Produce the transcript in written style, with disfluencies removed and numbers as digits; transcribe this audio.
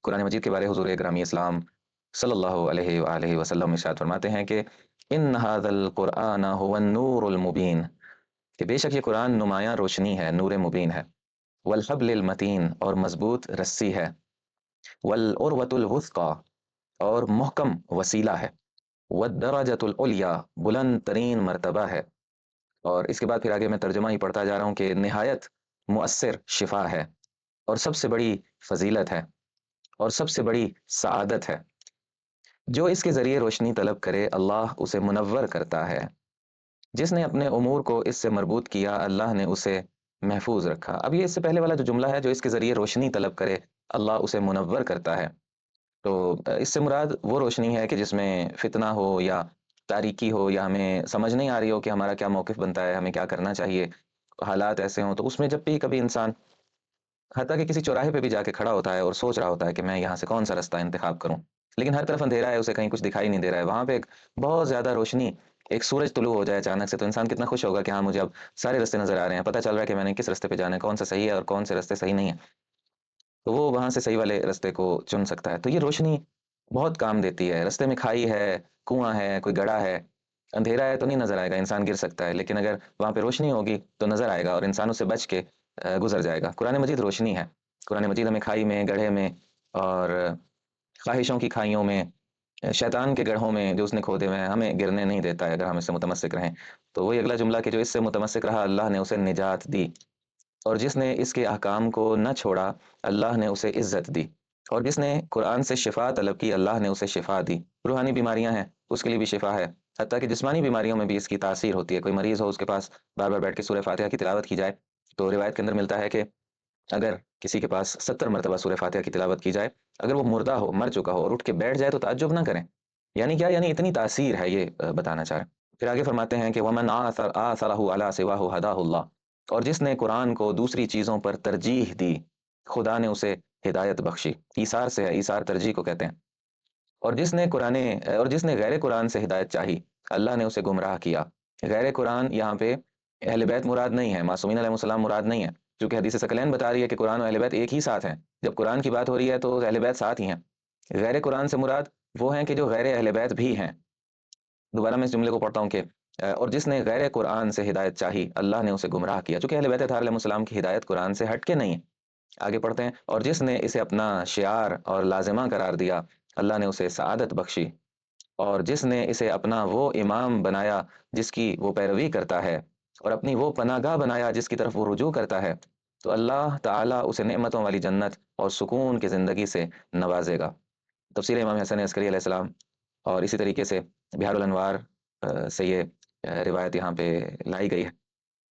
قرآن مجید کے بارے حضور اکرم اسلام صلی اللہ علیہ وآلہ وسلم ارشاد فرماتے ہیں کہ ان ھذا القرآن هو النور المبین، کہ بے شک یہ قرآن نمایاں روشنی ہے، نور مبین ہے، والحبل المتین، اور مضبوط رسی ہے، والعروۃ الوثقی، اور محکم وسیلہ ہے، والدرجۃ العلیٰ، بلند ترین مرتبہ ہے۔ اور اس کے بعد پھر آگے میں ترجمہ ہی پڑھتا جا رہا ہوں کہ نہایت مؤثر شفا ہے، اور سب سے بڑی فضیلت ہے، اور سب سے بڑی سعادت ہے۔ جو اس کے ذریعے روشنی طلب کرے اللہ اسے منور کرتا ہے، جس نے اپنے امور کو اس سے مربوط کیا اللہ نے اسے محفوظ رکھا۔ اب یہ اس سے پہلے والا جو جملہ ہے، جو اس کے ذریعے روشنی طلب کرے اللہ اسے منور کرتا ہے، تو اس سے مراد وہ روشنی ہے کہ جس میں فتنہ ہو یا تاریکی ہو، یا ہمیں سمجھ نہیں آ رہی ہو کہ ہمارا کیا موقف بنتا ہے، ہمیں کیا کرنا چاہیے، حالات ایسے ہوں، تو اس میں جب بھی کبھی انسان حتیٰ کہ کسی چوراہے پہ بھی جا کے کھڑا ہوتا ہے اور سوچ رہا ہوتا ہے کہ میں یہاں سے کون سا رستہ انتخاب کروں، لیکن ہر طرف اندھیرا ہے، اسے کہیں کچھ دکھائی نہیں دے رہا ہے، وہاں پہ ایک بہت زیادہ روشنی، ایک سورج طلوع ہو جائے اچانک سے، تو انسان کتنا خوش ہوگا کہ ہاں مجھے اب سارے رستے نظر آ رہے ہیں، پتہ چل رہا ہے کہ میں نے کس رستے پہ جانا ہے، کون سا صحیح ہے اور کون سے رستے صحیح نہیں ہے، تو وہ وہاں سے صحیح والے رستے کو چن سکتا ہے۔ تو یہ روشنی بہت کام دیتی ہے۔ رستے میں کھائی ہے، کنواں ہے، کوئی گڑھا ہے، اندھیرا ہے تو نہیں نظر آئے گا، انسان گر سکتا ہے، لیکن اگر وہاں پہ روشنی ہوگی تو نظر آئے گا اور انسان اس سے بچ کے گزر جائے گا۔ قرآن مجید روشنی ہے۔ قرآن مجید ہمیں کھائی میں، گڑھے میں، اور خواہشوں کی کھائیوں میں، شیطان کے گڑھوں میں جو اس نے کھودے ہوئے ہیں، ہمیں گرنے نہیں دیتا ہے اگر ہم اس سے متمسک رہیں۔ تو وہی اگلا جملہ کہ جو اس سے متمسک رہا اللہ نے اسے نجات دی، اور جس نے اس کے احکام کو نہ چھوڑا اللہ نے اسے عزت دی، اور جس نے قرآن سے شفا طلب کی اللہ نے اسے شفا دی۔ روحانی بیماریاں ہیں اس کے لیے بھی شفا ہے، حتیٰ کہ جسمانی بیماریوں میں بھی اس کی تاثیر ہوتی ہے۔ کوئی مریض ہو، اس کے پاس بار بار بیٹھ کے سورہ فاتحہ کی تلاوت کی جائے، تو روایت کے اندر ملتا ہے کہ اگر کسی کے پاس 70 مرتبہ سورہ فاتحہ کی تلاوت کی جائے، اگر وہ مردہ ہو، مر چکا ہو، اور اٹھ کے بیٹھ جائے تو تعجب نہ کریں۔ یعنی کیا؟ یعنی اتنی تاثیر ہے، یہ بتانا چاہ رہے ہیں۔ پھر آگے فرماتے ہیں کہ وَمَنْ آثَرَهُ عَلَىٰ سِوَاهُ هَدَاهُ اللَّهُ، اور جس نے قرآن کو دوسری چیزوں پر ترجیح دی خدا نے اسے ہدایت بخشی۔ ایثار سے ہے، ایثار ترجیح کو کہتے ہیں۔ اور جس نے غیر قرآن سے ہدایت چاہی اللہ نے اسے گمراہ کیا۔ غیر قرآن یہاں پہ اہل بیت مراد نہیں ہے، معصومین علیہ السلام مراد نہیں ہے، چونکہ حدیث ثقلین بتا رہی ہے کہ قرآن و اہل بیت ایک ہی ساتھ ہیں۔ جب قرآن کی بات ہو رہی ہے تو اہل بیت ساتھ ہی ہیں۔ غیر قرآن سے مراد وہ ہیں کہ جو غیر اہل بیت بھی ہیں۔ دوبارہ میں اس جملے کو پڑھتا ہوں کہ اور جس نے غیر قرآن سے ہدایت چاہی اللہ نے اسے گمراہ کیا، چونکہ اہل بیت اطہار علیہ السلام کی ہدایت قرآن سے ہٹ کے نہیں ہے۔ آگے پڑھتے ہیں، اور جس نے اسے اپنا شعار اور لازمہ قرار دیا اللہ نے اسے سعادت بخشی، اور جس نے اسے اپنا وہ امام بنایا جس کی وہ پیروی کرتا ہے، اور اپنی وہ پناہ گاہ بنایا جس کی طرف وہ رجوع کرتا ہے، تو اللہ تعالیٰ اسے نعمتوں والی جنت اور سکون کی زندگی سے نوازے گا۔ تفسیر امام حسن عسکری علیہ السلام، اور اسی طریقے سے بہار الانوار سے یہ روایت یہاں پہ لائی گئی ہے۔